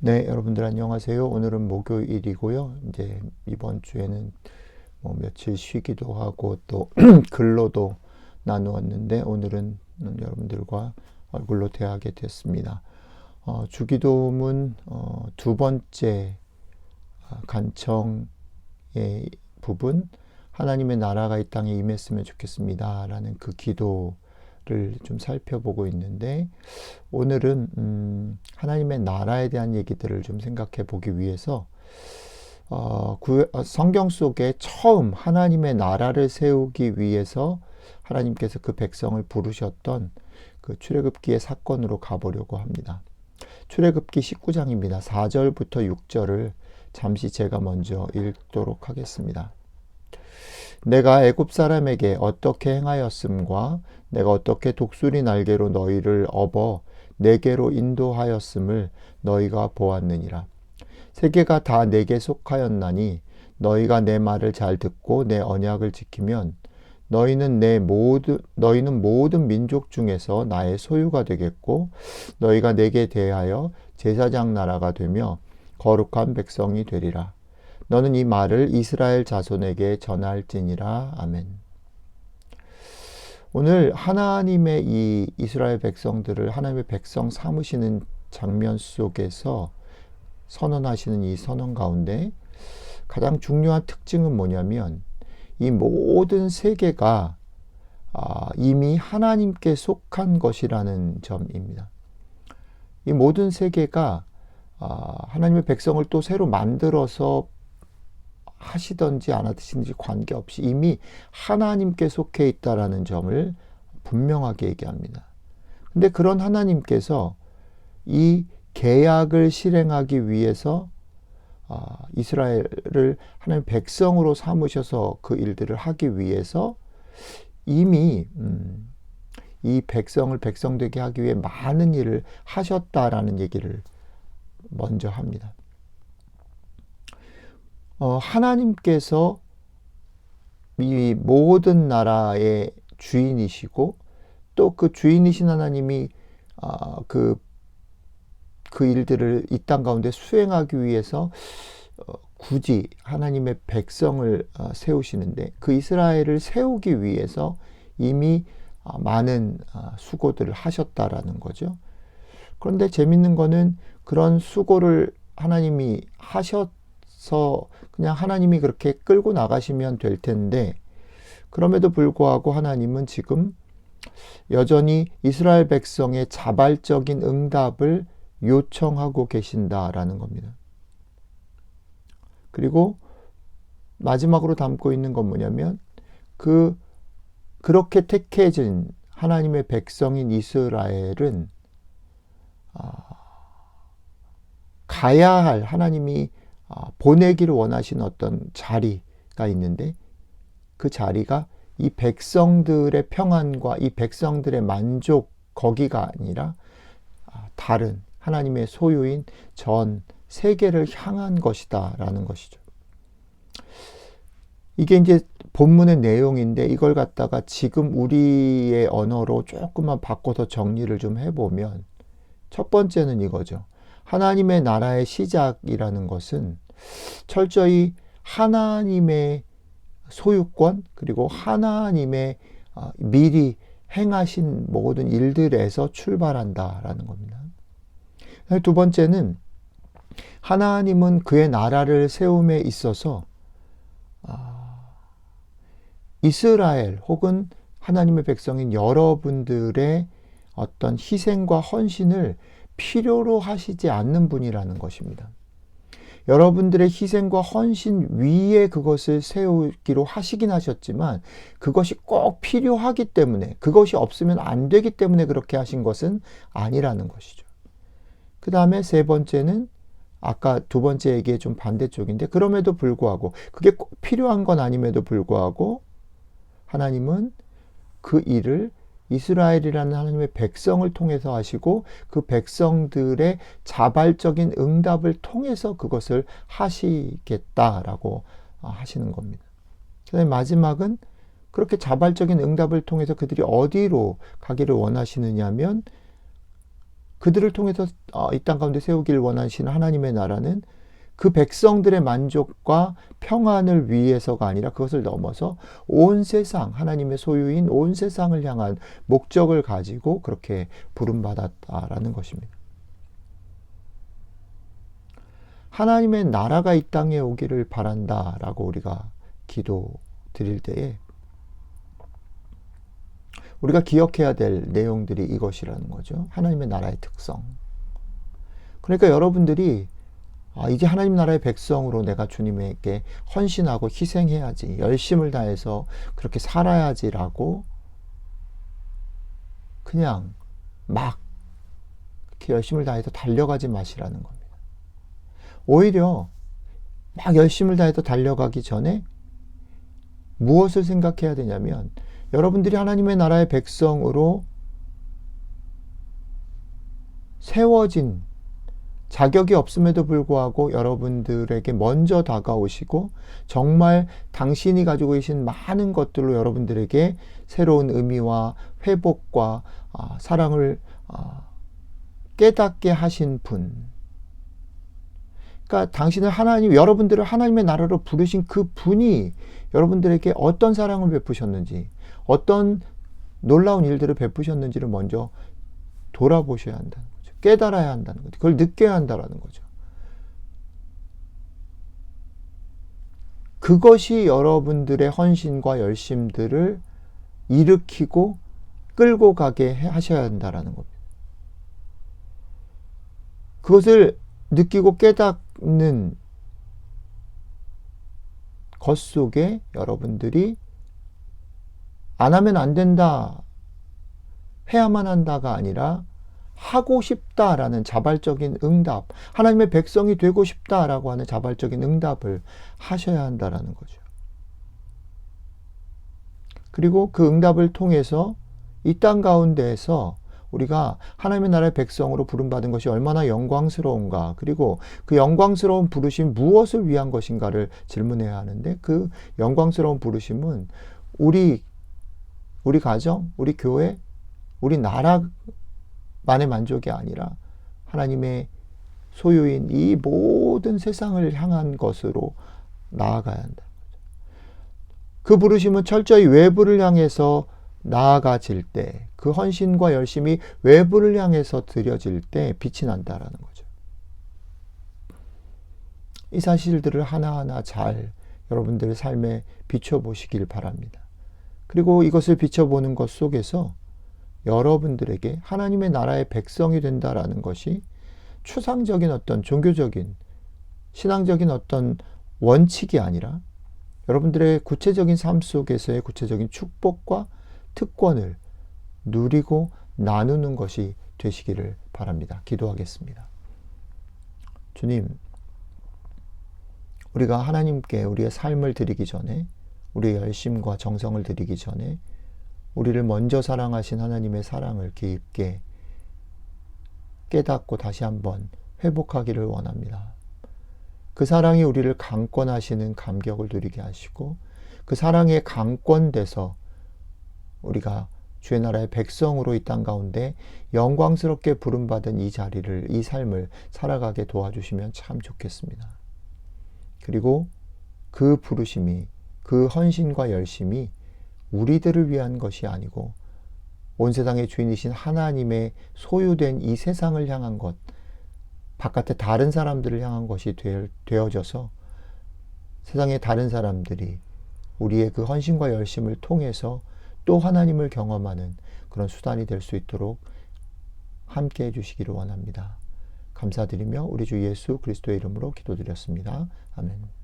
네, 여러분들 안녕하세요. 오늘은 목요일이고요. 이제 이번 주에는 뭐 며칠 쉬기도 하고 또 글로도 나누었는데 오늘은 여러분들과 얼굴로 대하게 됐습니다. 주기도문 두 번째 간청의 부분, 하나님의 나라가 이 땅에 임했으면 좋겠습니다 라는 그 기도를 좀 살펴보고 있는데, 오늘은 하나님의 나라에 대한 얘기들을 좀 생각해 보기 위해서 성경 속에 처음 하나님의 나라를 세우기 위해서 하나님께서 그 백성을 부르셨던 그 출애굽기의 사건으로 가보려고 합니다. 출애굽기 19장입니다. 4절부터 6절을 잠시 제가 먼저 읽도록 하겠습니다. 내가 애굽 사람에게 어떻게 행하였음과 내가 어떻게 독수리 날개로 너희를 업어 내게로 인도하였음을 너희가 보았느니라. 세계가 다 내게 속하였나니 너희가 내 말을 잘 듣고 내 언약을 지키면 너희는 모든 민족 중에서 나의 소유가 되겠고 너희가 내게 대하여 제사장 나라가 되며 거룩한 백성이 되리라. 너는 이 말을 이스라엘 자손에게 전할지니라. 아멘. 오늘 하나님의 이 이스라엘 백성들을 하나님의 백성 삼으시는 장면 속에서 선언하시는 이 선언 가운데 가장 중요한 특징은 뭐냐면, 이 모든 세계가 이미 하나님께 속한 것이라는 점입니다. 이 모든 세계가 하나님의 백성을 또 새로 만들어서 하시든지 안 하시든지 관계없이 이미 하나님께 속해 있다라는 점을 분명하게 얘기합니다. 근데 그런 하나님께서 이 계약을 실행하기 위해서 이스라엘을 하나님의 백성으로 삼으셔서 그 일들을 하기 위해서 이미 이 백성을 백성되게 하기 위해 많은 일을 하셨다라는 얘기를 먼저 합니다. 하나님께서 이 모든 나라의 주인이시고 또 그 주인이신 하나님이 그 일들을 이 땅 가운데 수행하기 위해서 굳이 하나님의 백성을 세우시는데, 그 이스라엘을 세우기 위해서 이미 많은 수고들을 하셨다라는 거죠. 그런데 재밌는 거는 그런 수고를 하나님이 하셔서 그냥 하나님이 그렇게 끌고 나가시면 될 텐데, 그럼에도 불구하고 하나님은 지금 여전히 이스라엘 백성의 자발적인 응답을 요청하고 계신다라는 겁니다. 그리고 마지막으로 담고 있는 건 뭐냐면, 그렇게 택해진 하나님의 백성인 이스라엘은 가야 할, 하나님이 보내기를 원하시는 어떤 자리가 있는데, 그 자리가 이 백성들의 평안과 이 백성들의 만족, 거기가 아니라 다른 하나님의 소유인 전 세계를 향한 것이다 라는 것이죠. 이게 이제 본문의 내용인데, 이걸 갖다가 지금 우리의 언어로 조금만 바꿔서 정리를 좀 해보면, 첫 번째는 이거죠. 하나님의 나라의 시작이라는 것은 철저히 하나님의 소유권, 그리고 하나님의 미리 행하신 모든 일들에서 출발한다라는 겁니다. 두 번째는 하나님은 그의 나라를 세움에 있어서 이스라엘 혹은 하나님의 백성인 여러분들의 어떤 희생과 헌신을 필요로 하시지 않는 분이라는 것입니다. 여러분들의 희생과 헌신 위에 그것을 세우기로 하시긴 하셨지만, 그것이 꼭 필요하기 때문에, 그것이 없으면 안 되기 때문에 그렇게 하신 것은 아니라는 것이죠. 그 다음에 세 번째는 아까 두 번째 얘기의 좀 반대쪽인데, 그럼에도 불구하고, 그게 꼭 필요한 건 아님에도 불구하고 하나님은 그 일을 이스라엘이라는 하나님의 백성을 통해서 하시고, 그 백성들의 자발적인 응답을 통해서 그것을 하시겠다라고 하시는 겁니다. 그다음에 마지막은 그렇게 자발적인 응답을 통해서 그들이 어디로 가기를 원하시느냐면, 그들을 통해서 이 땅 가운데 세우길 원하시는 하나님의 나라는 그 백성들의 만족과 평안을 위해서가 아니라 그것을 넘어서 온 세상, 하나님의 소유인 온 세상을 향한 목적을 가지고 그렇게 부름받았다라는 것입니다. 하나님의 나라가 이 땅에 오기를 바란다라고 우리가 기도 드릴 때에 우리가 기억해야 될 내용들이 이것이라는 거죠. 하나님의 나라의 특성. 그러니까 여러분들이 이제 하나님 나라의 백성으로 내가 주님에게 헌신하고 희생해야지, 열심을 다해서 그렇게 살아야지라고 그냥 막 이렇게 열심을 다해서 달려가지 마시라는 겁니다. 오히려 막 열심을 다해서 달려가기 전에 무엇을 생각해야 되냐면 여러분들이 하나님의 나라의 백성으로 세워진 자격이 없음에도 불구하고 여러분들에게 먼저 다가오시고 정말 당신이 가지고 계신 많은 것들로 여러분들에게 새로운 의미와 회복과 사랑을 깨닫게 하신 분. 그러니까 당신을 여러분들을 하나님의 나라로 부르신 그 분이 여러분들에게 어떤 사랑을 베푸셨는지, 어떤 놀라운 일들을 베푸셨는지를 먼저 돌아보셔야 한다는 거죠. 깨달아야 한다는 거죠. 그걸 느껴야 한다는 거죠. 그것이 여러분들의 헌신과 열심들을 일으키고 끌고 가게 하셔야 한다는 겁니다. 그것을 느끼고 깨닫는 것 속에 여러분들이 안 하면 안 된다, 해야만 한다가 아니라 하고 싶다라는 자발적인 응답, 하나님의 백성이 되고 싶다라고 하는 자발적인 응답을 하셔야 한다라는 거죠. 그리고 그 응답을 통해서 이 땅 가운데에서 우리가 하나님의 나라의 백성으로 부름받은 것이 얼마나 영광스러운가, 그리고 그 영광스러운 부르심 무엇을 위한 것인가를 질문해야 하는데, 그 영광스러운 부르심은 우리 가정, 우리 교회, 우리 나라만의 만족이 아니라 하나님의 소유인 이 모든 세상을 향한 것으로 나아가야 한다. 그 부르심은 철저히 외부를 향해서 나아가질 때, 그 헌신과 열심이 외부를 향해서 드려질 때 빛이 난다라는 거죠. 이 사실들을 하나하나 잘 여러분들의 삶에 비춰보시길 바랍니다. 그리고 이것을 비춰보는 것 속에서 여러분들에게 하나님의 나라의 백성이 된다라는 것이 추상적인 어떤 종교적인, 신앙적인 어떤 원칙이 아니라 여러분들의 구체적인 삶 속에서의 구체적인 축복과 특권을 누리고 나누는 것이 되시기를 바랍니다. 기도하겠습니다. 주님, 우리가 하나님께 우리의 삶을 드리기 전에, 우리의 열심과 정성을 드리기 전에 우리를 먼저 사랑하신 하나님의 사랑을 깊게 깨닫고 다시 한번 회복하기를 원합니다. 그 사랑이 우리를 강권하시는 감격을 누리게 하시고, 그 사랑에 강권돼서 우리가 주의 나라의 백성으로 이 땅 가운데 영광스럽게 부름받은 이 자리를, 이 삶을 살아가게 도와주시면 참 좋겠습니다. 그리고 그 부르심이, 그 헌신과 열심이 우리들을 위한 것이 아니고 온 세상의 주인이신 하나님의 소유된 이 세상을 향한 것, 바깥에 다른 사람들을 향한 것이 되어져서 세상의 다른 사람들이 우리의 그 헌신과 열심을 통해서 또 하나님을 경험하는 그런 수단이 될 수 있도록 함께 해주시기를 원합니다. 감사드리며 우리 주 예수 그리스도의 이름으로 기도드렸습니다. 아멘.